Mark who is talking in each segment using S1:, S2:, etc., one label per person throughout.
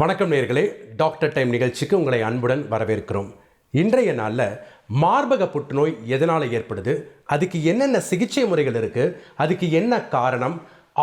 S1: வணக்கம் நேயர்களே, doctor time நிகழ்ச்சிக்கு உங்களை அன்புடன் வரவேற்கிறோம். இன்றைய நாளில் மார்பக புற்றுநோய் எதனால் ஏற்படுது, அதுக்கு என்னென்ன சிகிச்சை முறைகள் இருக்குது, அதுக்கு என்ன காரணம்,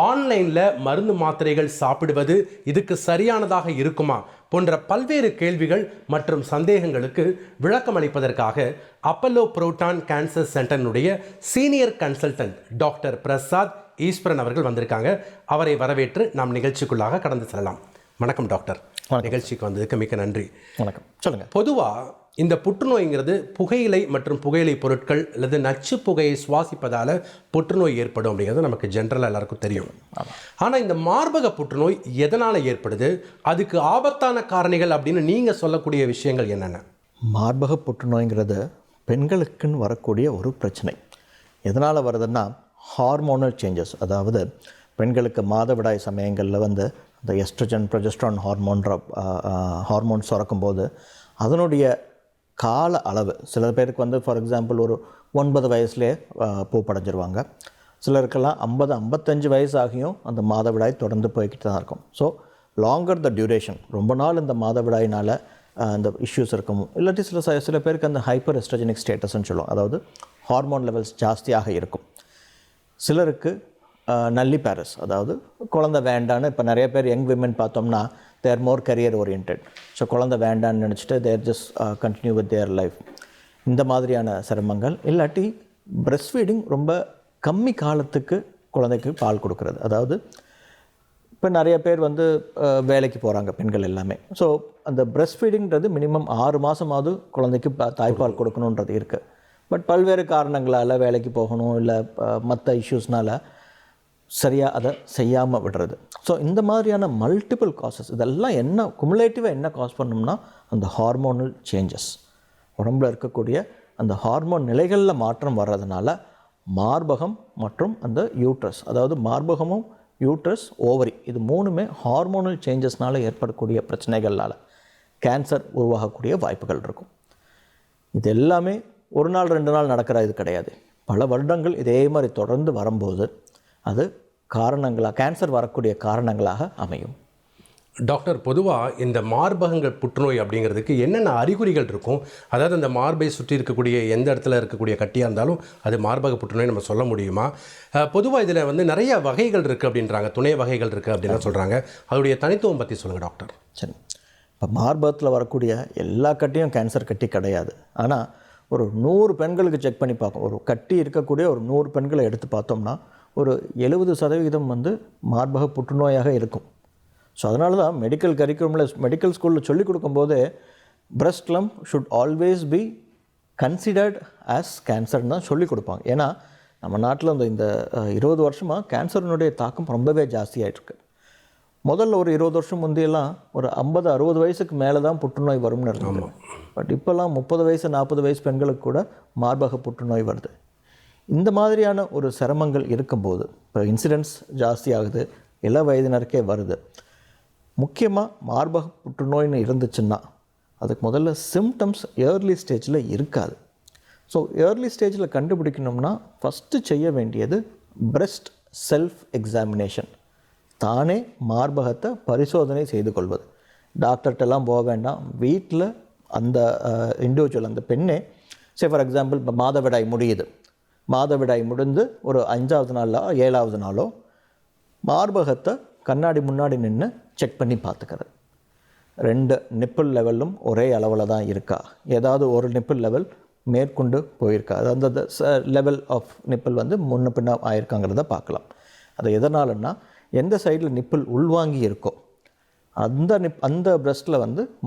S1: ஆன்லைனில் மருந்து மாத்திரைகள் சாப்பிடுவது இதுக்கு சரியானதாக இருக்குமா போன்ற பல்வேறு கேள்விகள் மற்றும் சந்தேகங்களுக்கு விளக்கம் அளிப்பதற்காக அப்பல்லோ புரோட்டான் கேன்சர் சென்டரினுடைய senior consultant doctor Prasad Eswaran அவர்கள் வந்திருக்காங்க. அவரை வரவேற்று நாம் நிகழ்ச்சிக்குள்ளாக கடந்து செல்லலாம். வணக்கம் டாக்டர். நிகழ்ச்சிக்கு வந்ததுக்கு மிக்க நன்றி.
S2: வணக்கம். சொல்லுங்கள்.
S1: பொதுவாக இந்த புற்றுநோய்ங்கிறது புகையிலை மற்றும் புகையிலை பொருட்கள் அல்லது நச்சு புகையை சுவாசிப்பதால் புற்றுநோய் ஏற்படும் அப்படிங்கிறது நமக்கு ஜென்ரலாக எல்லாருக்கும் தெரியும். ஆனால் இந்த மார்பக புற்றுநோய் எதனால் ஏற்படுது, அதுக்கு ஆபத்தான காரணிகள் அப்படின்னு நீங்கள் சொல்லக்கூடிய விஷயங்கள் என்னென்ன?
S2: மார்பக புற்றுநோய்ங்கிறது பெண்களுக்குன்னு வரக்கூடிய ஒரு பிரச்சனை. எதனால் வருதுன்னா ஹார்மோனல் சேஞ்சஸ், அதாவது பெண்களுக்கு மாதவிடாய் சமயங்களில் இந்த எஸ்ட்ரோஜன் ப்ரொஜெஸ்ட்ரான் ஹார்மோன் சுரக்கும்போது அதனுடைய கால அளவு சில பேருக்கு ஃபார் எக்ஸாம்பிள் ஒரு 9 வயசுலேயே பூப்படைஞ்சிருவாங்க. சிலருக்கெல்லாம் 50-55 வயசு ஆகியும் அந்த மாதவிடாய் தொடர்ந்து போய்கிட்டு தான் இருக்கும். ஸோ லாங்கர் த டியூரேஷன், ரொம்ப நாள் இந்த மாதவிடாயினால் அந்த இஷ்யூஸ் இருக்கும். இல்லாட்டி சில பேருக்கு அந்த ஹைப்பர் எஸ்ட்ரோஜெனிக் ஸ்டேட்டஸ்ன்னு சொல்லுவோம், அதாவது ஹார்மோன் லெவல்ஸ் ஜாஸ்தியாக இருக்கும். சிலருக்கு நல்லி பேரஸ், அதாவது குழந்தை வேண்டான்னு, இப்போ நிறைய பேர் யங் விமன் பார்த்தோம்னா they're more career oriented. So குழந்தை வேண்டான்னு நினச்சிட்டு they just continue with their life. இந்த மாதிரியான சிரமங்கள். இல்லாட்டி பிரெஸ்ட் ஃபீடிங், ரொம்ப கம்மி காலத்துக்கு குழந்தைக்கு பால் கொடுக்கறது. அதாவது இப்போ நிறைய பேர் வேலைக்கு போகிறாங்க பெண்கள் எல்லாமே. ஸோ அந்த பிரெஸ்ட் ஃபீடிங்கிறது மினிமம் 6 மாதமாவது குழந்தைக்கு தாய்ப்பால் கொடுக்கணுன்றது இருக்குது. பட் பல்வேறு காரணங்களால் வேலைக்கு போகணும், இல்லை மற்ற இஷ்யூஸ்னால் சரியாக அதை செய்யாமல் விடுறது. ஸோ இந்த மாதிரியான மல்டிபிள் காசஸ், இதெல்லாம் என்ன குமுலேட்டிவாக என்ன காஸ் பண்ணோம்னா அந்த ஹார்மோனல் சேஞ்சஸ், உடம்பில் இருக்கக்கூடிய அந்த ஹார்மோன் நிலைகளில் மாற்றம் வர்றதுனால மார்பகம் மற்றும் அந்த யூட்ரஸ், அதாவது மார்பகமும் யூட்ரஸ் ஓவரி, இது மூணுமே ஹார்மோனல் சேஞ்சஸ்னால் ஏற்படக்கூடிய பிரச்சனைகளால் கேன்சர் உருவாகக்கூடிய வாய்ப்புகள் இருக்கும். இது எல்லாமே ஒரு நாள் 2 நாள் நடக்கிற இது கிடையாது. பல வருடங்கள் இதே மாதிரி தொடர்ந்து வரும்போது அது காரணங்களாக, கேன்சர் வரக்கூடிய காரணங்களாக அமையும்.
S1: டாக்டர், பொதுவாக இந்த மார்பகங்கள் புற்றுநோய் அப்படிங்கிறதுக்கு என்னென்ன அறிகுறிகள் இருக்கும்? அதாவது அந்த மார்பை சுற்றி இருக்கக்கூடிய எந்த இடத்துல இருக்கக்கூடிய கட்டியாக இருந்தாலும் அது மார்பக புற்றுநோய் நம்ம சொல்ல முடியுமா? பொதுவாக இதில் நிறைய வகைகள் இருக்குது அப்படின்றாங்க, துணை வகைகள் இருக்குது அப்படின்னு சொல்கிறாங்க. அதோடைய தனித்துவம் பற்றி சொல்லுங்கள் டாக்டர்.
S2: சரி, இப்போ மார்பகத்தில் வரக்கூடிய எல்லா கட்டியும் கேன்சர் கட்டி கிடையாது. ஆனால் ஒரு 100 பெண்களுக்கு செக் பண்ணி பார்ப்போம். ஒரு கட்டி இருக்கக்கூடிய ஒரு 100 பெண்களை எடுத்து பார்த்தோம்னா ஒரு 70% மார்பக புற்றுநோயாக இருக்கும். ஸோ அதனால தான் மெடிக்கல் கரிக்குலமில், மெடிக்கல் ஸ்கூலில் சொல்லிக் கொடுக்கும்போதே breast lump should always be considered as கேன்சர்னு தான் சொல்லிக் கொடுப்பாங்க. ஏன்னா நம்ம நாட்டில் இந்த 20 வருஷமாக கேன்சரினுடைய தாக்கம் ரொம்பவே ஜாஸ்தியாகிட்டுருக்கு. முதல்ல ஒரு 20 வருஷம் முந்தையெல்லாம் ஒரு 50-60 வயசுக்கு மேலே தான் புற்றுநோய் வரும்னு இருந்தது. பட் இப்போல்லாம் 30 வயசு 40 வயசு பெண்களுக்கு கூட மார்பக புற்றுநோய் வருது. இந்த மாதிரியான ஒரு சிரமங்கள் இருக்கும்போது இப்போ இன்சிடென்ட்ஸ் ஜாஸ்தி ஆகுது, எல்லா வயதினருக்கே வருது. முக்கியமாக மார்பக புற்றுநோய்னு இருந்துச்சுன்னா அதுக்கு முதல்ல சிம்டம்ஸ் ஏர்லி ஸ்டேஜில் இருக்காது. ஸோ ஏர்லி ஸ்டேஜில் கண்டுபிடிக்கணும்னா ஃபஸ்ட்டு செய்ய வேண்டியது பிரெஸ்ட் செல்ஃப் எக்ஸாமினேஷன். தானே மார்பகத்தை பரிசோதனை செய்து கொள்வது. டாக்டர்கிட்டலாம் போக வேண்டாம். வீட்டில் அந்த இண்டிவிஜுவல், அந்த பெண்ணே, ஃபார் எக்ஸாம்பிள் இப்போ மாதவிடாய் முடிந்து ஒரு 5வது நாளோ 7வது நாளோ மார்பகத்தை கண்ணாடி முன்னாடி நின்று செக் பண்ணி பார்த்துக்கிறது. 2 நிப்பிள் லெவலும் ஒரே அளவில் தான் இருக்கா, ஏதாவது ஒரு நிப்பிள் லெவல் மேற்கொண்டு போயிருக்கா, அதாவது அந்த லெவல் ஆஃப் நிப்பிள் முன்ன பின்ன ஆயிருக்காங்கிறத பார்க்கலாம். அது எதனாலன்னா எந்த சைடில் நிப்பிள் உள்வாங்கி இருக்கோ அந்த பிரெஸ்ட்டில்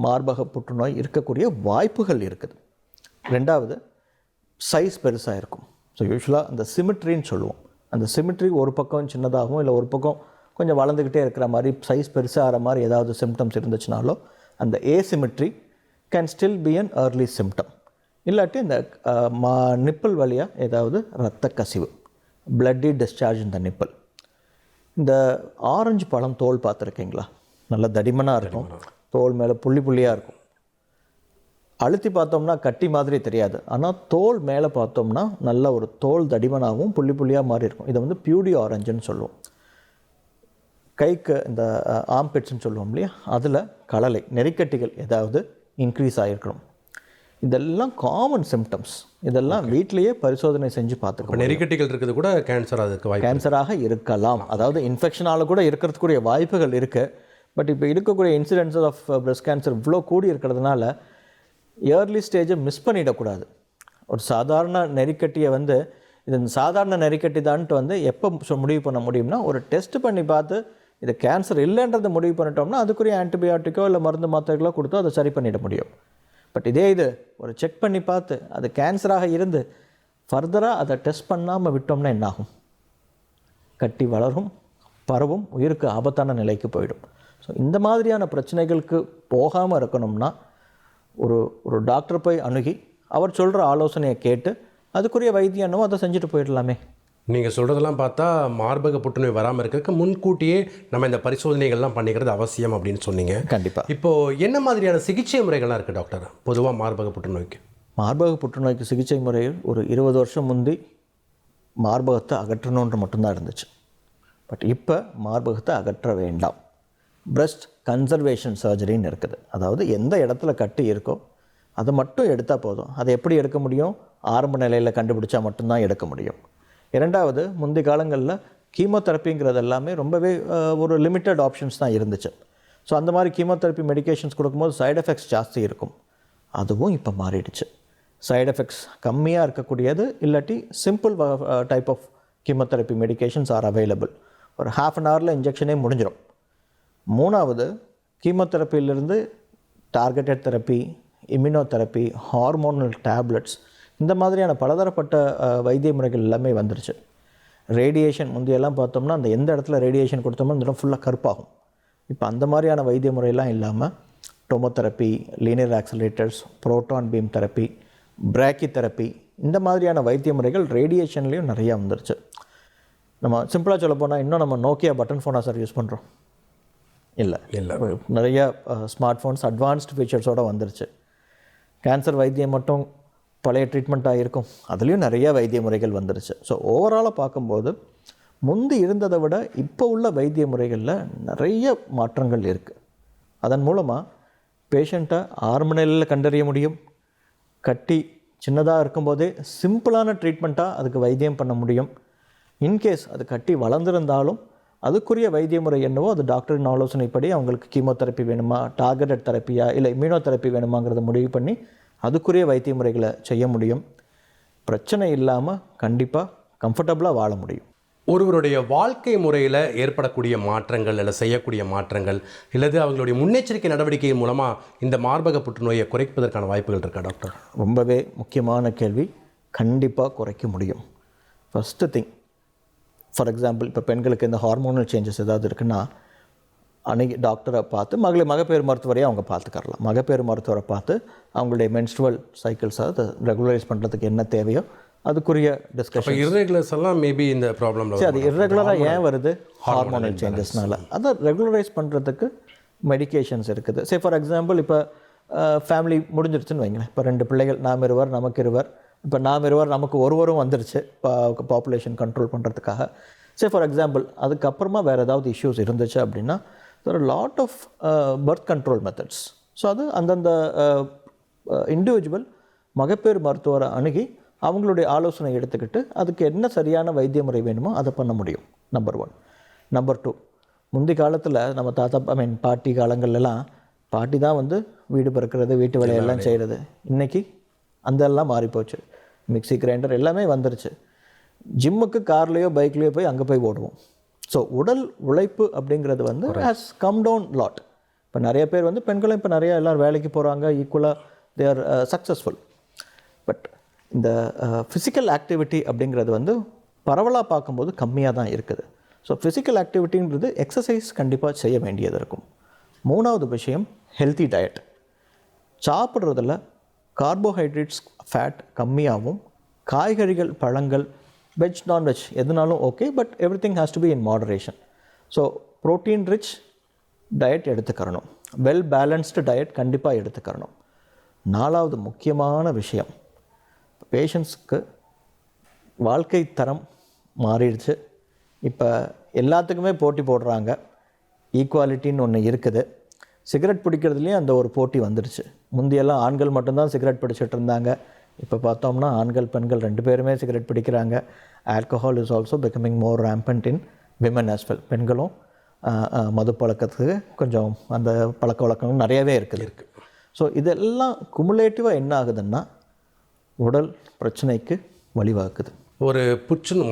S2: மார்பக புற்றுநோய் இருக்கக்கூடிய வாய்ப்புகள் இருக்குது. 2வது சைஸ் பெருசாக இருக்கும். ஸோ யூஸ்வலாக அந்த சிமெட்ரின்னு சொல்லுவோம். அந்த சிமெட்ரி ஒரு பக்கம் சின்னதாகவும் இல்லை ஒரு பக்கம் கொஞ்சம் வளர்ந்துக்கிட்டே இருக்கிற மாதிரி, சைஸ் பெருசாகிற மாதிரி ஏதாவது சிம்டம்ஸ் இருந்துச்சுனாலோ அந்த asymmetry can still be an early symptom. இல்லாட்டி இந்த நிப்பிள் வழியாக ஏதாவது இரத்த கசிவு, பிளட்டி டிஸ்சார்ஜ் இந்த நிப்பிள். இந்த ஆரஞ்சு பழம் தோல் பார்த்துருக்கீங்களா? நல்ல தடிமனாக இருக்கும், தோல் மேலே புள்ளியாக இருக்கும். அழுத்தி பார்த்தோம்னா கட்டி மாதிரி தெரியாது, ஆனால் தோல் மேலே பார்த்தோம்னா நல்ல ஒரு தோல் தடிமனாகவும் புள்ளியாக மாறி இருக்கும். இதை பியூடி ஆரஞ்சுன்னு சொல்லுவோம். கைக்கு இந்த ஆம்பிட்ஸ்ன்னு சொல்லுவோம் இல்லையா, அதில் கழலை நெறிக்கட்டிகள் ஏதாவது இன்க்ரீஸ் ஆகிருக்கணும். இதெல்லாம் காமன் சிம்டம்ஸ். இதெல்லாம் வீட்டிலேயே பரிசோதனை செஞ்சு பார்த்துக்கணும்.
S1: நெறிக்கட்டிகள் இருக்கிறது கூட கேன்சர், அதுக்கு வாய்ப்பு
S2: கேன்சராக இருக்கலாம். அதாவது இன்ஃபெக்ஷனால் கூட இருக்கிறதுக்குரிய வாய்ப்புகள் இருக்குது. பட் இப்போ இருக்கக்கூடிய இன்சிடென்சஸ் ஆஃப் பிரஸ்ட் கேன்சர் இவ்வளோ கூடி இருக்கிறதுனால ஏர்லி ஸ்டேஜை மிஸ் பண்ணிடக்கூடாது. ஒரு சாதாரண நெறிக்கட்டியை வந்து இது சாதாரண நெறிக்கட்டி தான்ட்டு வந்து எப்போ முடிவு பண்ண முடியும்னா, ஒரு டெஸ்ட் பண்ணி பார்த்து இது கேன்சர் இல்லைன்றதை முடிவு பண்ணிட்டோம்னா அதுக்குரிய ஆன்டிபயோட்டிக்கோ இல்லை மருந்து மாத்திரைகளோ கொடுத்தோ அதை சரி பண்ணிட முடியும். பட் இதே இது ஒரு செக் பண்ணி பார்த்து அது கேன்சராக இருந்து ஃபர்தராக அதை டெஸ்ட் பண்ணாமல் விட்டோம்னா என்னாகும்? கட்டி வளரும், பரவும், உயிருக்கு ஆபத்தான நிலைக்கு போயிடும். ஸோ இந்த மாதிரியான பிரச்சனைகளுக்கு போகாமல் இருக்கணும்னா ஒரு டாக்டர் போய் அணுகி அவர் சொல்கிற ஆலோசனையை கேட்டு அதுக்குரிய வைத்தியம் என்னவோ அதை செஞ்சுட்டு போயிடலாமே.
S1: நீங்கள் சொல்கிறதெல்லாம் பார்த்தா மார்பக புற்றுநோய் வராமல் இருக்கிறதுக்கு முன்கூட்டியே நம்ம இந்த பரிசோதனைகள்லாம் பண்ணிக்கிறது அவசியம் அப்படின்னு சொன்னீங்க.
S2: கண்டிப்பாக.
S1: இப்போது என்ன மாதிரியான சிகிச்சை முறைகள்லாம் இருக்குது டாக்டர் பொதுவாக மார்பக புற்றுநோய்க்கு?
S2: மார்பக புற்றுநோய்க்கு சிகிச்சை முறையில் ஒரு 20 வருஷம் முந்தி மார்பகத்தை அகற்றணுன்ற மட்டும்தான் இருந்துச்சு. பட் இப்போ மார்பகத்தை அகற்ற வேண்டாம், பிரஸ்ட் கன்சர்வேஷன் சர்ஜரின்னு இருக்குது. அதாவது எந்த இடத்துல கட்டி இருக்கோ அதை மட்டும் எடுத்தால் போதும். அதை எப்படி எடுக்க முடியும்? ஆரம்ப நிலையில் கண்டுபிடிச்சா மட்டும்தான் எடுக்க முடியும். இரண்டாவது, முந்தைய காலங்களில் கீமோதெரப்பிங்கிறது எல்லாமே ரொம்பவே ஒரு லிமிட்டட் ஆப்ஷன்ஸ் தான் இருந்துச்சு. ஸோ அந்த மாதிரி கீமோதெரப்பி மெடிகேஷன்ஸ் கொடுக்கும்போது சைடு எஃபெக்ட்ஸ் ஜாஸ்தி இருக்கும். அதுவும் இப்போ மாறிடுச்சு. சைடு எஃபெக்ட்ஸ் கம்மியாக இருக்கக்கூடியது இல்லாட்டி simple type of chemotherapy medications are available. ஒரு ½ அன் ஹவரில் இன்ஜெக்ஷனே முடிஞ்சிடும். மூணாவது, கீமோதெரப்பியிலிருந்து targeted therapy, immunotherapy, hormonal tablets, இந்த மாதிரியான பலதரப்பட்ட வைத்திய முறைகள் எல்லாமே வந்துருச்சு. ரேடியேஷன் முந்தையெல்லாம் பார்த்தோம்னா அந்த எந்த இடத்துல ரேடியேஷன் கொடுத்தோம்னா அந்த இடம் ஃபுல்லாக கருப்பாகும். இப்போ அந்த மாதிரியான வைத்திய முறையெல்லாம் இல்லாமல் tomotherapy, linear accelerators, proton beam therapy, brachytherapy, இந்த மாதிரியான வைத்திய முறைகள் ரேடியேஷன்லேயும் நிறையா வந்துருச்சு. நம்ம சிம்பிளாக சொல்ல போனால் இன்னும் நம்ம நோக்கியா பட்டன் ஃபோனாக சார் யூஸ் பண்ணுறோம்? இல்லை, நிறையா ஸ்மார்ட் ஃபோன்ஸ் அட்வான்ஸ்டு ஃபீச்சர்ஸோடு வந்துருச்சு. கேன்சர் வைத்தியம் மட்டும் பழைய ட்ரீட்மெண்ட்டாக இருக்கும், அதுலேயும் நிறைய வைத்திய முறைகள் வந்துருச்சு. ஸோ ஓவராலாக பார்க்கும்போது முந்தி இருந்ததை விட இப்போ உள்ள வைத்திய முறைகளில் நிறைய மாற்றங்கள் இருக்குது. அதன் மூலமாக பேஷண்ட்டை ஆரம்ப நிலையில் கண்டறிய முடியும். கட்டி சின்னதாக இருக்கும்போதே சிம்பிளான ட்ரீட்மெண்ட்டாக அதுக்கு வைத்தியம் பண்ண முடியும். இன்கேஸ் அது கட்டி வளர்ந்துருந்தாலும் அதுக்குரிய வைத்திய முறை என்னவோ அது டாக்டரின் ஆலோசனைப்படி அவங்களுக்கு கீமோதெரப்பி வேணுமா, டார்கெட்டட் தெரப்பியா, இல்லை இம்யூனோதெரப்பி வேணுமாங்கிறத முடிவு பண்ணி அதுக்குரிய வைத்திய முறைகளை செய்ய முடியும். பிரச்சனை இல்லாமல் கண்டிப்பாக கம்ஃபர்டபுளாக வாழ முடியும்.
S1: ஒருவருடைய வாழ்க்கை முறையில் ஏற்படக்கூடிய மாற்றங்கள் இல்லை செய்யக்கூடிய மாற்றங்கள் இல்லது அவங்களுடைய முன்னெச்சரிக்கை நடவடிக்கையின் மூலமாக இந்த மார்பக புற்றுநோயை குறைப்பதற்கான வாய்ப்புகள் இருக்கா டாக்டர்?
S2: ரொம்பவே முக்கியமான கேள்வி. கண்டிப்பாக குறைக்க முடியும். ஃபஸ்ட்டு திங், ஃபார் எக்ஸாம்பிள் இப்போ பெண்களுக்கு இந்த ஹார்மோனல் சேஞ்சஸ் ஏதாவது இருக்குன்னா அன்றைக்கி டாக்டரை பார்த்து மகப்பேறு மருத்துவரையும் அவங்க பார்த்துக்கரலாம். மகப்பேறு மருத்துவரை பார்த்து அவங்களுடைய மென்ஸ்ட்ரல் சைக்கிள்ஸை அதை ரெகுலரைஸ் பண்ணுறதுக்கு என்ன தேவையோ அதுக்குரிய டிஸ்கஷன்.
S1: இர்ரெகுலர்ஸ் எல்லாம் மேபி இந்த ப்ராப்ளம்
S2: சரி, அது இர்ரெகுலராக ஏன் வருது? ஹார்மோனல் சேஞ்சஸ்னால. அதை ரெகுலரைஸ் பண்ணுறதுக்கு மெடிகேஷன்ஸ் இருக்குது. சே ஃபார் எக்ஸாம்பிள் இப்போ ஃபேமிலி முடிஞ்சிருச்சுன்னு வைங்களேன். இப்போ 2 பிள்ளைகள், நாம் இருவர் நமக்கு இருவர், இப்போ நாம் இருவர் நமக்கு ஒருவரும் வந்துருச்சு பாப்புலேஷன் கண்ட்ரோல் பண்ணுறதுக்காக. சே ஃபார் எக்ஸாம்பிள் அதுக்கப்புறமா வேறு ஏதாவது இஷ்யூஸ் இருந்துச்சு அப்படின்னா there are a lot of birth control methods. So அது அந்தந்த இண்டிவிஜுவல் மகப்பேறு மருத்துவரை அணுகி அவங்களுடைய ஆலோசனை எடுத்துக்கிட்டு அதுக்கு என்ன சரியான வைத்திய முறை வேணுமோ அதை பண்ண முடியும். நம்பர் 1. நம்பர் 2, முந்தைய காலத்தில் நம்ம பாட்டி காலங்கள்லாம் பாட்டி தான் வந்து வீடு பிறக்கிறது, வீட்டு வேலையெல்லாம் செய்கிறது. இன்றைக்கி அதெல்லாம் மாறிப்போச்சு. மிக்சி, கிரைண்டர் எல்லாமே வந்துருச்சு. ஜிம்முக்கு கார்லேயோ பைக்லேயோ போய் அங்கே போய் ஓடுவோம். ஸோ உடல் உழைப்பு அப்படிங்கிறது வந்து ஹேஸ் கம் டவுன் லாட். இப்போ நிறைய பேர் வந்து பெண்களும் இப்போ நிறையா எல்லோரும் வேலைக்கு போகிறாங்க, ஈக்குவலாக தே ஆர் சக்ஸஸ்ஃபுல். பட் இந்த ஃபிசிக்கல் ஆக்டிவிட்டி அப்படிங்கிறது வந்து பரவலாக பார்க்கும்போது கம்மியாக தான் இருக்குது. ஸோ ஃபிசிக்கல் ஆக்டிவிட்டின்றது எக்ஸசைஸ் கண்டிப்பாக செய்ய வேண்டியது இருக்கும். 3வது விஷயம் ஹெல்த்தி டயட். சாப்பிட்றதில் கார்போஹைட்ரேட்ஸ், ஃபேட் கம்மியாகவும், காய்கறிகள், பழங்கள், வெஜ், நான்வெஜ் எதுனாலும் okay, but everything has to be in moderation. So protein rich diet எடுத்துக்கிறணும். வெல் பேலன்ஸ்டு டயட் கண்டிப்பாக எடுத்துக்கிறணும். 4வது முக்கியமான விஷயம், பேஷண்ட்ஸுக்கு வாழ்க்கை தரம் மாறிடுச்சு. இப்போ எல்லாத்துக்குமே போட்டி போடுறாங்க. ஈக்குவாலிட்டின்னு ஒன்று இருக்குது. சிகரெட் பிடிக்கிறதுலேயும் அந்த ஒரு போட்டி வந்துடுச்சு. முந்தியெல்லாம் ஆண்கள் மட்டும்தான் சிகரெட் பிடிச்சிட்டு இருந்தாங்க. இப்போ பார்த்தோம்னா ஆண்கள் பெண்கள் 2 பேருமே சிகரெட் பிடிக்கிறாங்க. Alcohol is also becoming more rampant in women as well. பெண்களும் மது பழக்கத்துக்கு கொஞ்சம் அந்த பழக்க வழக்கங்கள் நிறையவே இருக்குது. ஸோ இதெல்லாம் குமுலேட்டிவாக என்ன ஆகுதுன்னா உடல் பிரச்சனைக்கு வழிவகுக்குது.
S1: ஒரு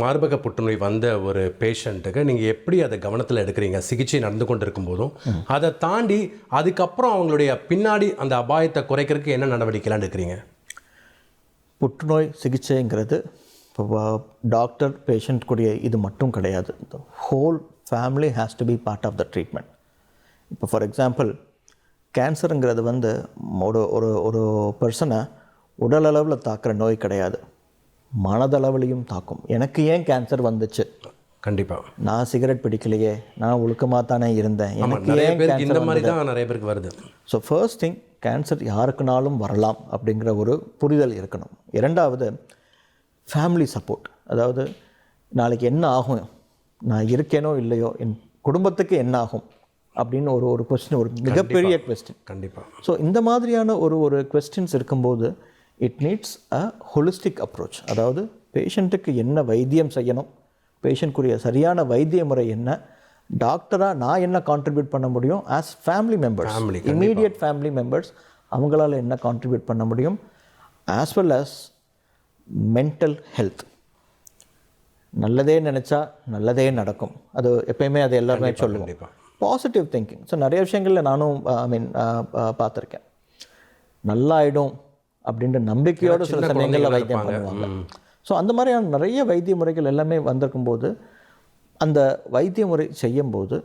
S1: மார்பக புற்றுநோய் வந்த ஒரு பேஷண்ட்டுக்கு நீங்கள் எப்படி அதை கவனத்தில் எடுக்கிறீங்க? சிகிச்சை நடந்து கொண்டு இருக்கும் போதும் அதை தாண்டி அதுக்கப்புறம் அவங்களுடைய பின்னாடி அந்த அபாயத்தை குறைக்கிறதுக்கு என்ன நடவடிக்கைலாம் எடுக்கிறீங்க?
S2: புற்றுநோய் சிகிச்சைங்கிறது இப்போ டாக்டர் பேஷண்ட் கூடிய இது மட்டும் கிடையாது. The whole family has to be part of the treatment. இப்போ ஃபார் எக்ஸாம்பிள் கேன்சருங்கிறது வந்து ஒரு ஒரு ஒரு பர்சனை உடலளவில் தாக்குற நோய் கிடையாது, மனதளவுலையும் தாக்கும். எனக்கு ஏன் கேன்சர் வந்துச்சு?
S1: கண்டிப்பாக
S2: நான் சிகரெட் பிடிக்கலையே, நான் ஒழுக்கமாக தானே இருந்தேன், எனக்கு
S1: நிறைய
S2: ஏன்
S1: பேருக்கு இந்த
S2: கேன்சர்
S1: மாதிரி
S2: வந்தது?
S1: தான் நிறைய பேருக்கு வருது.
S2: ஸோ ஃபர்ஸ்ட் திங், கேன்சர் யாருக்குனாலும் வரலாம் அப்படிங்கிற ஒரு புரிதல் இருக்கணும். இரண்டாவது, ஃபேமிலி சப்போர்ட். அதாவது நாளைக்கு என்ன ஆகும், நான் இருக்கேனோ இல்லையோ, என் குடும்பத்துக்கு என்ன ஆகும் அப்படின்னு ஒரு கொஸ்டின், ஒரு மிகப்பெரிய கொஸ்டின்.
S1: கண்டிப்பாக.
S2: ஸோ இந்த மாதிரியான ஒரு கொஸ்டின்ஸ் இருக்கும்போது it needs a holistic approach. அதாவது பேஷண்ட்டுக்கு என்ன வைத்தியம் செய்யணும், பேஷண்ட்குரிய சரியான வைத்திய முறை என்ன, டாக்டராக நான் என்ன கான்ட்ரிபியூட் பண்ண முடியும், as family members, immediate family members அவங்களால என்ன கான்ட்ரிபியூட் பண்ண முடியும், as well as mental health. நல்லதே நினச்சா நல்லதே நடக்கும், அது எப்பயுமே அது எல்லாருமே சொல்லுவோம். Positive thinking. ஸோ நிறைய விஷயங்களில் நானும் பார்த்துருக்கேன். நல்லாயிடும் அப்படின்ற நம்பிக்கையோடு சில சமயங்களில் வைத்தியம் பண்ணுவாங்க. ஸோ அந்த மாதிரியான நிறைய வைத்திய முறைகள் எல்லாமே வந்திருக்கும்போது அந்த வைத்திய முறை செய்யும்போது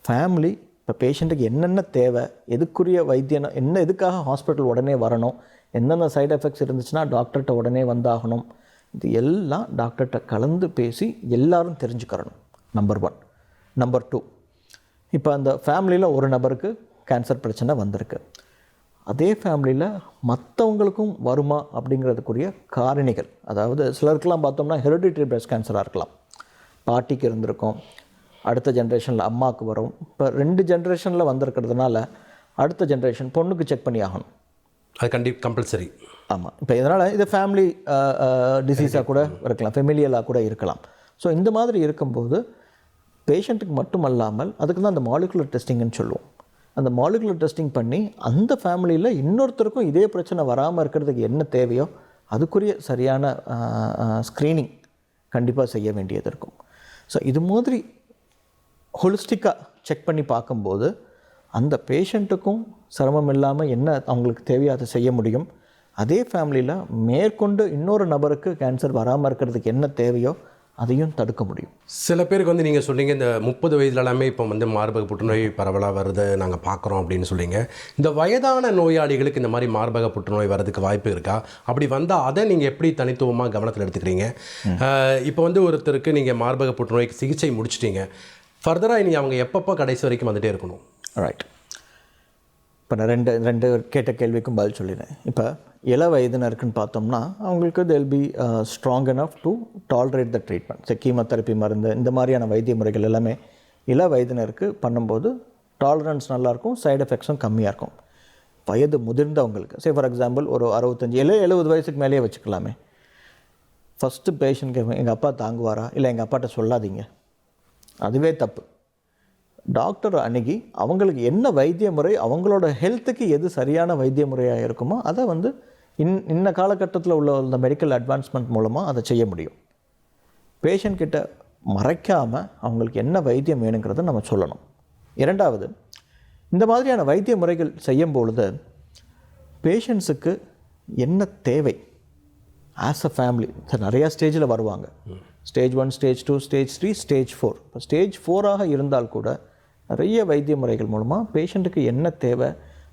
S2: ஃபேமிலி இப்போ பேஷண்ட்டுக்கு என்னென்ன தேவை, எதுக்குரிய வைத்தியம் என்ன, எதுக்காக ஹாஸ்பிட்டல் உடனே வரணும், எந்தெந்த சைடு எஃபெக்ட்ஸ் இருந்துச்சுன்னா டாக்டர்கிட்ட உடனே வந்தாகணும், இது எல்லாம் டாக்டர்கிட்ட கலந்து பேசி எல்லாரும் தெரிஞ்சுக்கிறணும். நம்பர் 1. நம்பர் 2, இப்போ அந்த ஃபேமிலியில் ஒரு நபருக்கு கேன்சர் பிரச்சனை வந்திருக்கு, அதே ஃபேமிலியில் மற்றவங்களுக்கும் வருமா அப்படிங்கிறதுக்குரிய காரணிகள். அதாவது சிலருக்கெல்லாம் பார்த்தோம்னா ஹெரிடிட்டரி பிரஸ்ட் கேன்சராக இருக்கலாம், பாட்டிக்கு இருந்திருக்கும், அடுத்த ஜென்ரேஷனில் அம்மாவுக்கு வரும். இப்போ 2 ஜென்ரேஷனில் வந்திருக்கிறதுனால அடுத்த ஜென்ரேஷன் பொண்ணுக்கு செக் பண்ணி ஆகணும்.
S1: அது கம்பல்சரி.
S2: ஆமாம். இப்போ இதனால் இது ஃபேமிலி டிசீஸாக கூட இருக்கலாம், ஃபெமிலியலாக கூட இருக்கலாம். ஸோ இந்த மாதிரி இருக்கும்போது பேஷண்ட்டுக்கு மட்டும் அல்லாமல் அதுக்கு தான் அந்த மாலிகுலர் டெஸ்டிங்னு சொல்லுவோம். அந்த மாலிகுலர் டெஸ்டிங் பண்ணி அந்த ஃபேமிலியில் இன்னொருத்தருக்கும் இதே பிரச்சனை வராமல் இருக்கிறதுக்கு என்ன தேவையோ அதுக்குரிய சரியான ஸ்க்ரீனிங் கண்டிப்பாக செய்ய வேண்டியது இருக்கும். ஸோ இது மாதிரி ஹோலிஸ்டிக்காக செக் பண்ணி பார்க்கும்போது அந்த பேஷண்ட்டுக்கும் சிரமம் இல்லாமல் என்ன அவங்களுக்கு தேவையோ அதை செய்ய முடியும். அதே ஃபேமிலியில் மேற்கொண்டு இன்னொரு நபருக்கு கேன்சர் வராமல் இருக்கிறதுக்கு என்ன தேவையோ அதையும் தடுக்க முடியும்.
S1: சில பேருக்கு வந்து நீங்கள் சொன்னீங்க இந்த 30 வயதுல எல்லாமே இப்போ வந்து மார்பக புற்றுநோய் பரவலாக வருது நாங்கள் பார்க்குறோம் அப்படின்னு சொல்லிங்க. இந்த வயதான நோயாளிகளுக்கு இந்த மாதிரி மார்பக புற்றுநோய் வர்றதுக்கு வாய்ப்பு இருக்கா? அப்படி வந்தால் அதை நீங்கள் எப்படி தனித்துவமாக கவனத்தில் எடுத்துக்கிறீங்க? இப்போ வந்து ஒருத்தருக்கு நீங்கள் மார்பக புற்றுநோய்க்கு சிகிச்சை முடிச்சிட்டீங்க, ஃபர்தராக இனி அவங்க எப்பப்போ கடைசி வரைக்கும் வந்துகிட்டே இருக்கணும்?
S2: ரைட். இப்போ நான் ரெண்டு கேட்ட கேள்விக்கும் பதில் சொல்லிடுறேன். இப்போ இள வயதினருக்குன்னு பார்த்தோம்னா அவங்களுக்கு they'll be strong enough to tolerate the treatment. Chemotherapy மருந்து இந்த மாதிரியான வைத்திய முறைகள் எல்லாமே இள வயதினருக்கு பண்ணும்போது டாலரன்ஸ் நல்லாயிருக்கும், சைடு எஃபெக்ட்ஸும் கம்மியாக இருக்கும். வயது முதிர்ந்தவங்களுக்கு ஃபார் எக்ஸாம்பிள் ஒரு 65 70 வயசுக்கு மேலேயே வச்சுக்கலாமே, ஃபஸ்ட்டு பேஷண்ட்க்கு எங்கள் அப்பா தாங்குவாரா, இல்லை எங்கள் அப்பாட்ட சொல்லாதீங்க, அதுவே தப்பு. டாக்டர் அணுகி அவங்களுக்கு என்ன வைத்திய முறை, அவங்களோட ஹெல்த்துக்கு எது சரியான வைத்திய முறையாக இருக்குமோ அதை வந்து இன்ன காலகட்டத்தில் உள்ள இந்த மெடிக்கல் அட்வான்ஸ்மெண்ட் மூலமாக அதை செய்ய முடியும். பேஷண்ட்கிட்ட மறைக்காமல் அவங்களுக்கு என்ன வைத்தியம் வேணுங்கிறத நம்ம சொல்லணும். இரண்டாவது, இந்த மாதிரியான வைத்திய முறைகள் செய்யும் பொழுது பேஷண்ட்ஸுக்கு என்ன தேவை ஆஸ் அ ஃபேமிலி, நிறையா ஸ்டேஜில் வருவாங்க. Stage 1, stage 2, stage 3, stage 4. இப்போ ஸ்டேஜ் 4ஆக இருந்தால் கூட நிறைய வைத்திய முறைகள் மூலமாக பேஷண்ட்டுக்கு என்ன தேவை,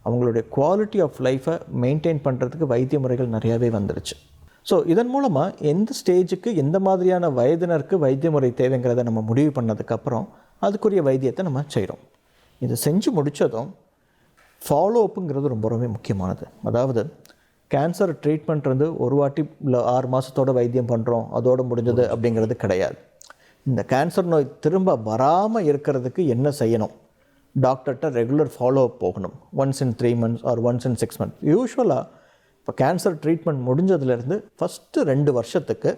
S2: அவங்களுடைய குவாலிட்டி ஆஃப் லைஃப்பை மெயின்டைன் பண்ணுறதுக்கு வைத்திய முறைகள் நிறையாவே வந்துருச்சு. ஸோ இதன் மூலமாக எந்த ஸ்டேஜுக்கு எந்த மாதிரியான வயதினருக்கு வைத்திய முறை தேவைங்கிறத நம்ம முடிவு பண்ணதுக்கப்புறம் அதுக்குரிய வைத்தியத்தை நம்ம செய்கிறோம். இதை செஞ்சு முடித்ததும் ஃபாலோ அப்புங்கிறது ரொம்ப ரொம்ப முக்கியமானது. அதாவது கேன்சர் ட்ரீட்மெண்ட் வந்து ஒரு வாட்டி இல்லை 6 மாதத்தோட வைத்தியம் பண்ணுறோம் அதோடு முடிஞ்சது அப்படிங்கிறது கிடையாது. இந்த கேன்சர் நோய் திரும்ப வராமல் இருக்கிறதுக்கு என்ன செய்யணும் டாக்டர்கிட்ட ரெகுலர் ஃபாலோ அப் போகணும். Once in 3 months or once in 6 months. யூஸ்வலாக இப்போ கேன்சர் ட்ரீட்மெண்ட் முடிஞ்சதுலேருந்து ஃபஸ்ட்டு 2 வருஷத்துக்கு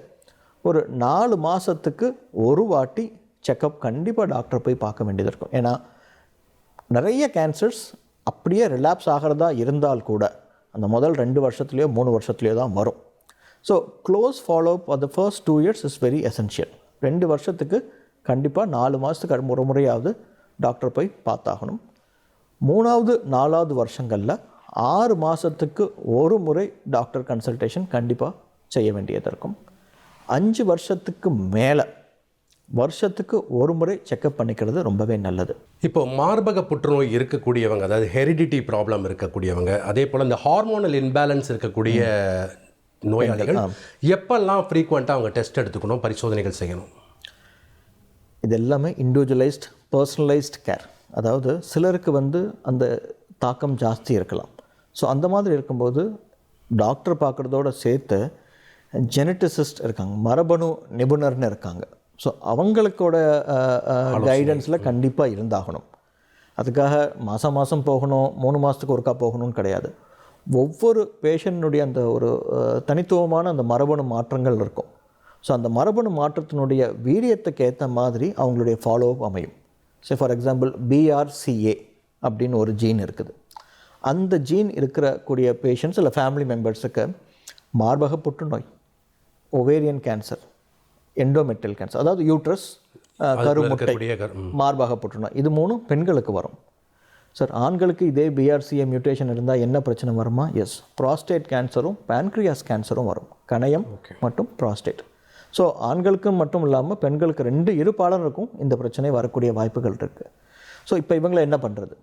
S2: ஒரு 4 மாதத்துக்கு ஒரு வாட்டி செக்கப் கண்டிப்பாக டாக்டர் போய் பார்க்க வேண்டியது இருக்கும். ஏன்னா நிறைய கேன்சர்ஸ் அப்படியே ரிலாப்ஸ் ஆகிறதா இருந்தால் கூட அந்த முதல் 2 வருஷத்துலேயோ 3 வருஷத்துலேயோ தான் வரும். So close follow up for the first 2 years is very essential. 2 வருஷத்துக்கு கண்டிப்பாக 4 மாதத்துக்கு ஒரு முறையாவது டாக்டர் போய் பார்த்தாகணும். 3வது 4வது வருஷங்களில் 6 மாதத்துக்கு ஒரு முறை டாக்டர் கன்சல்டேஷன் கண்டிப்பாக செய்ய வேண்டியது இருக்கும். 5 வருஷத்துக்கு மேலே வருஷத்துக்கு ஒரு முறை செக்கப் பண்ணிக்கிறது ரொம்பவே நல்லது.
S1: இப்போ மார்பக புற்றுநோய் இருக்கக்கூடியவங்க, அதாவது ஹெரிடிட்டி ப்ராப்ளம் இருக்கக்கூடியவங்க, அதே போல் இந்த ஹார்மோனல் இன்பேலன்ஸ் இருக்கக்கூடிய நோயாளிகள் எப்பெல்லாம் ஃப்ரீக்வெண்ட்டாக அவங்க டெஸ்ட் எடுத்துக்கணும், பரிசோதனைகள் செய்யணும்?
S2: இது எல்லாமே இண்டிவிஜுவலைஸ்ட் பர்சனலைஸ்ட் கேர். அதாவது சிலருக்கு அந்த தாக்கம் ஜாஸ்தி இருக்கலாம். ஸோ அந்த மாதிரி இருக்கும்போது டாக்டர் பார்க்குறதோட சேர்த்து ஜெனட்டிசிஸ்ட் இருக்காங்க, மரபணு நிபுணர்னு இருக்காங்க. ஸோ அவங்களுக்கோட கைடன்ஸில் கண்டிப்பாக இருந்தாகணும். அதுக்காக மாதம் போகணும், 3 மாதத்துக்கு ஒருக்கா போகணும்னு கிடையாது. ஒவ்வொரு பேஷண்ட்டுடைய அந்த ஒரு தனித்துவமான அந்த மரபணு மாற்றங்கள் இருக்கும். ஸோ அந்த மரபணு மாற்றத்தினுடைய வீரியத்துக்கு ஏற்ற மாதிரி அவங்களுடைய ஃபாலோஅப் அமையும். ஸோ ஃபார் எக்ஸாம்பிள் BRCA அப்படின்னு ஒரு ஜீன் இருக்குது. அந்த ஜீன் இருக்கக்கூடிய பேஷண்ட்ஸ் இல்லை ஃபேமிலி மெம்பர்ஸுக்கு மார்பக புற்றுநோய், ஒவேரியன் கேன்சர், எண்டோமெட்ரியல் கேன்சர், அதாவது யூட்ரஸ், கருமுட்டை, மார்பக புற்றுநோய், இது 3 பெண்களுக்கு வரும். சார் ஆண்களுக்கு இதே BRCA மியூட்டேஷன் இருந்தால் என்ன பிரச்சனை வருமா? எஸ், ப்ராஸ்டேட் கேன்சரும் பேன்க்ரியாஸ் கேன்சரும் வரும். கணையம் மற்றும் ப்ராஸ்டேட். ஸோ ஆண்களுக்கு மட்டும் இல்லாமல் பெண்களுக்கு 2 இருபாலருக்கும் இந்த பிரச்சனை வரக்கூடிய வாய்ப்புகள் இருக்குது. ஸோ இப்போ இவங்களை என்ன பண்ணுறது?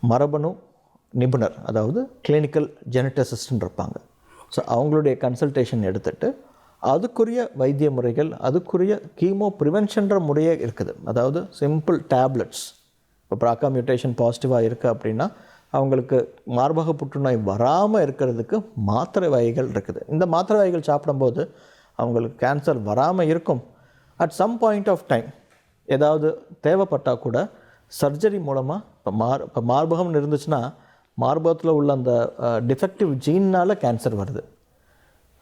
S2: மரபணு நிபுணர், அதாவது கிளினிக்கல் ஜெனட்டிசிஸ்ட்னு இருப்பாங்க. ஸோ அவங்களுடைய கன்சல்டேஷன் எடுத்துகிட்டு அதுக்குரிய வைத்திய முறைகள், அதுக்குரிய கீமோ ப்ரிவென்ஷன்ற முறையே இருக்குது. அதாவது சிம்பிள் டேப்லெட்ஸ். இப்போ BRCA மியூட்டேஷன் பாசிட்டிவாக இருக்குது அப்படின்னா அவங்களுக்கு மார்பக புற்றுநோய் வராமல் இருக்கிறதுக்கு மாத்திரை வகைகள் இருக்குது. இந்த மாத்திரை வகைகள் சாப்பிடும்போது அவங்களுக்கு கேன்சர் வராமல் இருக்கும். At some point of time ஏதாவது தேவைப்பட்டால் கூட சர்ஜரி மூலமாக இப்போ மார்பகம்னு இருந்துச்சுன்னா மார்பகத்தில் உள்ள அந்த டிஃபெக்டிவ் ஜீன்னால் கேன்சர் வருது.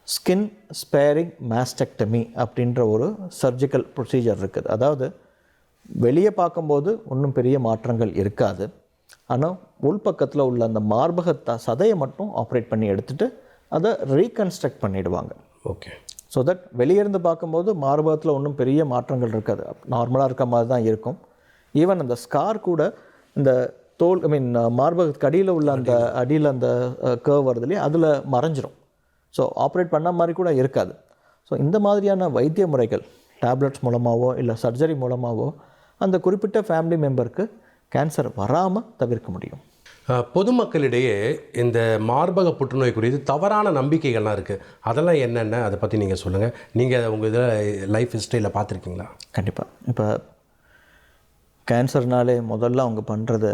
S2: ஸ்கின் ஸ்பேரிங் மாஸ்டெக்டமி அப்படின்ற ஒரு சர்ஜிக்கல் ப்ரொசீஜர் இருக்குது. அதாவது வெளியே பார்க்கும்போது ஒன்றும் பெரிய மாற்றங்கள் இருக்காது. ஆனால் உள்பக்கத்தில் உள்ள அந்த மார்பக சதையை மட்டும் ஆப்ரேட் பண்ணி எடுத்துகிட்டு அதை ரீகன்ஸ்ட்ரக்ட் பண்ணிவிடுவாங்க.
S1: ஓகே.
S2: ஸோ தட் வெளியிருந்து பார்க்கும்போது மார்பகத்தில் ஒன்றும் பெரிய மாற்றங்கள் இருக்காது, நார்மலாக இருக்க மாதிரி தான் இருக்கும். ஈவன் அந்த ஸ்கார் கூட இந்த தோல் மார்பகத்துக்கு அடியில் உள்ள அந்த அடியில் அந்த கர்வ் வருது இல்லையா, அதில் மறைஞ்சிரும். ஸோ ஆப்ரேட் பண்ண மாதிரி கூட இருக்காது. ஸோ இந்த மாதிரியான வைத்திய முறைகள் டேப்லெட்ஸ் மூலமாகவோ இல்லை சர்ஜரி மூலமாகவோ அந்த குறிப்பிட்ட ஃபேமிலி மெம்பருக்கு கேன்சர் வராமல் தவிர்க்க முடியும்.
S1: பொதுமக்களிடையே இந்த மார்பக புற்றுநோய் குறித்து தவறான நம்பிக்கைகள்லாம் இருக்குது. அதெல்லாம் என்னென்ன, அதை பற்றி நீங்கள் சொல்லுங்கள். நீங்கள் உங்கள் இதில் லைஃப் ஹிஸ்ட்ரியில் பார்த்துருக்கீங்களா?
S2: கண்டிப்பாக. இப்போ கேன்சர்னாலே முதல்ல அவங்க பண்ணுறது,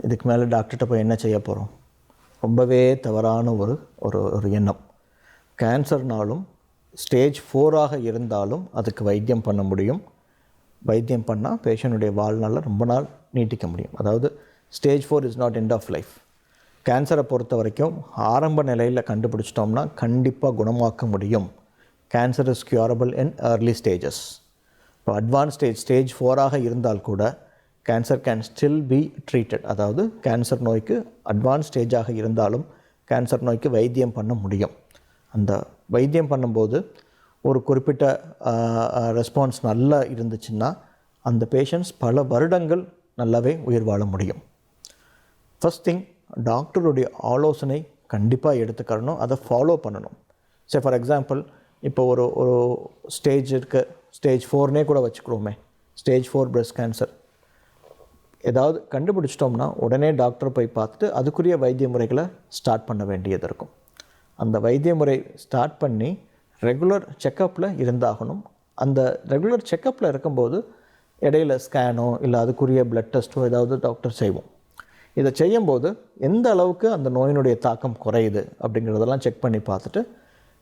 S2: இதுக்கு மேலே டாக்டர்கிட்ட போய் என்ன செய்ய போகிறோம், ரொம்பவே தவறான ஒரு எண்ணம். கேன்சர்னாலும் ஸ்டேஜ் 4ஆக இருந்தாலும் அதுக்கு வைத்தியம் பண்ண முடியும். வைத்தியம் பண்ணால் பேஷண்ட்டுடைய வாழ்நாளில் ரொம்ப நாள் நீட்டிக்க முடியும். அதாவது stage 4 is not end of life. கேன்சரை பொறுத்த வரைக்கும் ஆரம்ப நிலையில் கண்டுபிடிச்சிட்டோம்னா கண்டிப்பாக குணமாக்க முடியும். Cancer is curable in early stages. இப்போ அட்வான்ஸ் ஸ்டேஜ் 4ஆக இருந்தால் கூட cancer can still be treated. அதாவது கேன்சர் நோய்க்கு அட்வான்ஸ் ஸ்டேஜாக இருந்தாலும் கேன்சர் நோய்க்கு வைத்தியம் பண்ண முடியும். அந்த வைத்தியம் பண்ணும்போது ஒரு குறிப்பிட்ட ரெஸ்பான்ஸ் நல்லா இருந்துச்சுன்னா அந்த பேஷண்ட்ஸ் பல வருடங்கள் நல்லாவே உயிர் வாழ முடியும். ஃபஸ்ட் திங், டாக்டருடைய ஆலோசனை கண்டிப்பாக எடுத்துக்கணும், அதை ஃபாலோ பண்ணணும். சரி, ஃபார் எக்ஸாம்பிள் இப்போ ஒரு ஸ்டேஜ் இருக்க, ஸ்டேஜ் 4னே கூட வச்சுக்கிறோமே, ஸ்டேஜ் 4 பிரஸ்ட் கேன்சர் ஏதாவது கண்டுபிடிச்சிட்டோம்னா உடனே டாக்டரை போய் பார்த்துட்டு அதுக்குரிய வைத்திய முறைகளை ஸ்டார்ட் பண்ண வேண்டியது இருக்கும். அந்த வைத்திய முறை ஸ்டார்ட் பண்ணி ரெகுலர் செக்கப்பில் இருந்தாகணும். அந்த ரெகுலர் செக்கப்பில் இருக்கும்போது இடையில ஸ்கேனோ இல்லை அதுக்குரிய பிளட் டெஸ்ட்டோ ஏதாவது டாக்டர் செய்வோம். இதை செய்யும்போது எந்த அளவுக்கு அந்த நோயினுடைய தாக்கம் குறையுது அப்படிங்கிறதெல்லாம் செக் பண்ணி பார்த்துட்டு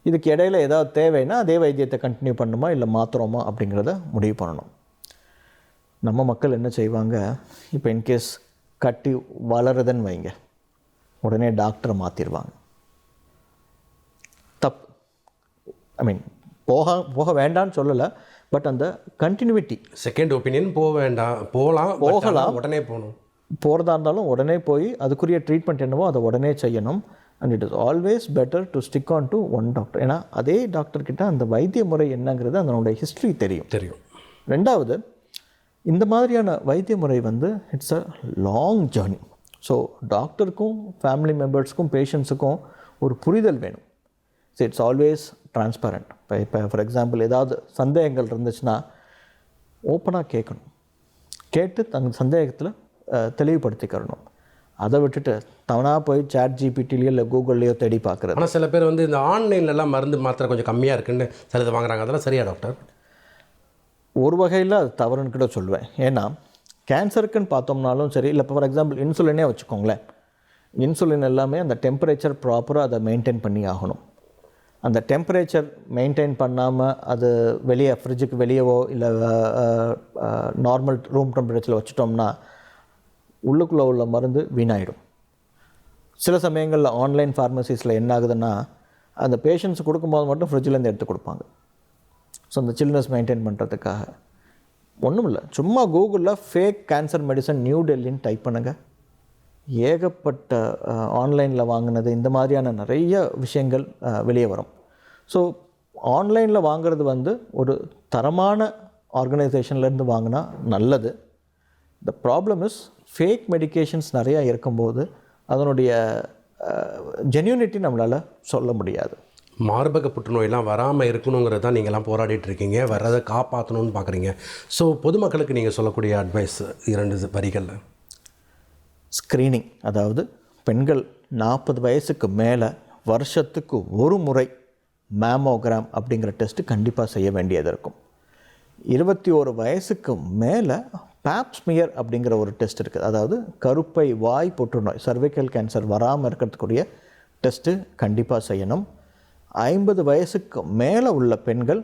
S2: இதுக்கு இடையில ஏதாவது தேவைன்னா அதே வைத்தியத்தை கண்டினியூ பண்ணுமா இல்லை மாற்றுறோமா அப்படிங்கிறத முடிவு பண்ணணும். நம்ம மக்கள் என்ன செய்வாங்க, இப்போ இன்கேஸ் கட்டி வளருதுன்னு வைங்க, உடனே டாக்டரை மாற்றிடுவாங்க. தப்பு. ஐ மீன் போக வேண்டாம்னு சொல்லலை, பட் அந்த கண்டினியூட்டி,
S1: செகண்ட் ஒப்பீனியன் போக வேண்டாம், போகலாம், உடனே போகணும்.
S2: போகிறதா இருந்தாலும் உடனே போய் அதுக்குரிய ட்ரீட்மெண்ட் என்னவோ அதை உடனே செய்யணும். And it is always better to stick on to one doctor. ஏன்னா அதே டாக்டர்கிட்ட அந்த வைத்திய முறை என்னங்கிறது அதனுடைய ஹிஸ்ட்ரி தெரியும். ரெண்டாவது, இந்த மாதிரியான வைத்திய முறை வந்து it's a long journey. So டாக்டருக்கும் ஃபேமிலி மெம்பர்ஸ்க்கும் பேஷண்ட்ஸுக்கும் ஒரு புரிதல் வேணும். So it's always transparent. இப்போ ஃபார் எக்ஸாம்பிள் ஏதாவது சந்தேகங்கள் இருந்துச்சுன்னா ஓப்பனாக கேட்கணும், கேட்டு தங்கள் சந்தேகத்தில் தெளிவுபடுத்திக்கிறணும். அதை விட்டுட்டு தவனாக போய் சாட் ஜிபிடிலையோ இல்லை கூகுள்லையோ தேடி பார்க்குறது.
S1: ஆனால் சில பேர் வந்து இந்த ஆன்லைன்லலாம் மருந்து மாத்திரை கொஞ்சம் கம்மியாக இருக்குன்னு சிலது வாங்குறாங்க, அதெல்லாம் சரியா டாக்டர்?
S2: ஒரு வகையில் அது தவறுன்னு கூட சொல்லுவேன். ஏன்னா கேன்சருக்குன்னு பார்த்தோம்னாலும் சரி, இல்லை இப்போ ஃபார் எக்ஸாம்பிள் இன்சுலினே வச்சுக்கோங்களேன். இன்சுலின் எல்லாமே அந்த டெம்பரேச்சர் ப்ராப்பராக அதை மெயின்டைன் பண்ணி ஆகணும். அந்த டெம்பரேச்சர் மெயின்டைன் பண்ணாமல் அது வெளியே ஃப்ரிட்ஜுக்கு வெளியவோ இல்லை நார்மல் ரூம் டெம்பரேச்சரில் வச்சுட்டோம்னா உள்ளுக்குள்ளே உள்ள மருந்து வீணாயிடும். சில சமயங்களில் ஆன்லைன் ஃபார்மசிஸில் என்ன ஆகுதுன்னா, அந்த பேஷண்ட்ஸ் கொடுக்கும்போது மட்டும் ஃப்ரிட்ஜிலேருந்து எடுத்து கொடுப்பாங்க. ஸோ அந்த சில்னஸ் மெயின்டைன் பண்ணுறதுக்காக. ஒன்றும் இல்லை, சும்மா கூகுளில் ஃபேக் கேன்சர் மெடிசன் நியூ டெல்லின்னு டைப் பண்ணுங்கள். ஏகப்பட்ட ஆன்லைனில் வாங்கினது இந்த மாதிரியான நிறைய விஷயங்கள் வெளியே வரும். ஸோ ஆன்லைனில் வாங்கிறது வந்து ஒரு தரமான ஆர்கனைசேஷன்லேருந்து வாங்கினா நல்லது. The problem is fake medications நிறையா இருக்கும்போது அதனுடைய ஜென்யூனிட்டி நம்மளால் சொல்ல முடியாது.
S1: மார்பக புற்றுநோயெல்லாம் வராமல் இருக்கணுங்கிறது தான் நீங்கள்லாம் போராடிட்டு இருக்கீங்க, வர்றதை காப்பாற்றணும்னு பார்க்குறீங்க. ஸோ பொதுமக்களுக்கு நீங்கள் சொல்லக்கூடிய அட்வைஸ் 2 வரிகளில்.
S2: ஸ்க்ரீனிங், அதாவது பெண்கள் 40 வயசுக்கு மேலே வருஷத்துக்கு ஒரு முறை மேமோகிராம் அப்படிங்கிற டெஸ்ட்டு கண்டிப்பாக செய்ய வேண்டியது இருக்கும். 21 வயசுக்கு மேலே பேப்ஸ்மியர் அப்படிங்கிற ஒரு டெஸ்ட் இருக்குது. அதாவது கருப்பை வாய் புற்றுநோய், சர்வைக்கல் கேன்சர் வராமல் இருக்கிறதுக்குரிய டெஸ்ட்டு கண்டிப்பாக செய்யணும். 50 வயசுக்கு மேலே உள்ள பெண்கள்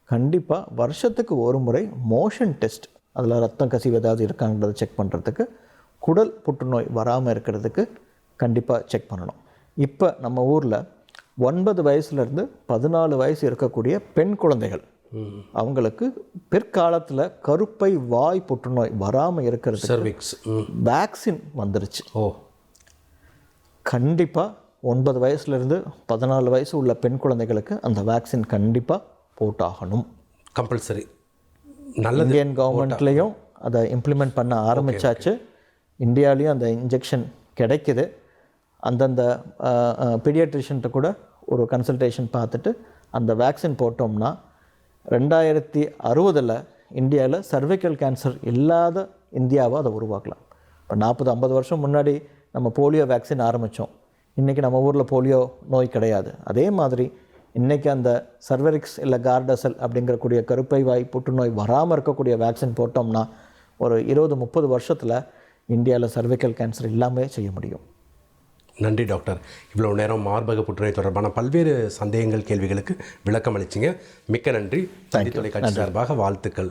S2: கண்டிப்பாக வருஷத்துக்கு ஒரு முறை மோஷன் டெஸ்ட், அதில் ரத்தம் கசிவு ஏதாவது இருக்காங்கிறத செக் பண்ணுறதுக்கு, குடல் புற்றுநோய் வராமல் இருக்கிறதுக்கு கண்டிப்பாக செக் பண்ணணும். இப்போ நம்ம ஊரில் 9 வயசுலேருந்து 14 வயசு இருக்கக்கூடிய பெண் குழந்தைகள், அவங்களுக்கு பிற்காலத்தில் கருப்பை வாய் புற்றுநோய் வராமல் இருக்கிறது
S1: சர்விக்ஸ்
S2: வேக்சின் வந்துருச்சு.
S1: ஓ,
S2: கண்டிப்பாக 9 வயசுலேருந்து 14 வயசு உள்ள பெண் குழந்தைகளுக்கு அந்த வேக்சின் கண்டிப்பாக போட்டாகணும்,
S1: கம்பல்சரி. நல்ல
S2: இந்தியன் கவர்மெண்ட்லேயும் அதை இம்ப்ளிமெண்ட் பண்ண ஆரம்பித்தாச்சு. இந்தியாவிலையும் அந்த இன்ஜெக்ஷன் கிடைக்குது. அந்தந்த பீடியாட்ரிஷன்ட்ட கூட ஒரு கன்சல்டேஷன் பார்த்துட்டு அந்த வேக்சின் போட்டோம்னா 2060 இந்தியாவில் சர்வைக்கல் கேன்சர் இல்லாத இந்தியாவை அதை உருவாக்கலாம். இப்போ 40-50 வருஷம் முன்னாடி நம்ம போலியோ வேக்சின் ஆரம்பித்தோம். இன்றைக்கி நம்ம ஊரில் போலியோ நோய் கிடையாது. அதே மாதிரி இன்றைக்கி அந்த சர்வரிக்ஸ் இல்லை கார்டசல் அப்படிங்கிறக்கூடிய கருப்பை வாய் புற்றுநோய் வராமல் இருக்கக்கூடிய வேக்சின் போட்டோம்னா ஒரு 20-30 வருஷத்தில் இந்தியாவில் சர்வைக்கல் கேன்சர் இல்லாமல் செய்ய முடியும்.
S1: நன்றி டாக்டர். இவ்வளோ நேரம் மார்பக புற்றுநோய் தொடர்பான பல்வேறு சந்தேகங்கள், கேள்விகளுக்கு விளக்கம் அளிச்சிங்க. மிக்க நன்றி. தந்தி தொலைக்காட்சி சார்பாக வாழ்த்துக்கள்.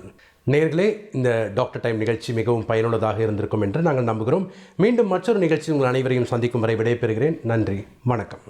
S1: நேயர்களே, இந்த டாக்டர் டைம் நிகழ்ச்சி மிகவும் பயனுள்ளதாக இருந்திருக்கும் என்று நாங்கள் நம்புகிறோம். மீண்டும் மற்றொரு நிகழ்ச்சி உங்கள் அனைவரையும் சந்திக்கும் வரை விடைபெறுகிறேன். நன்றி, வணக்கம்.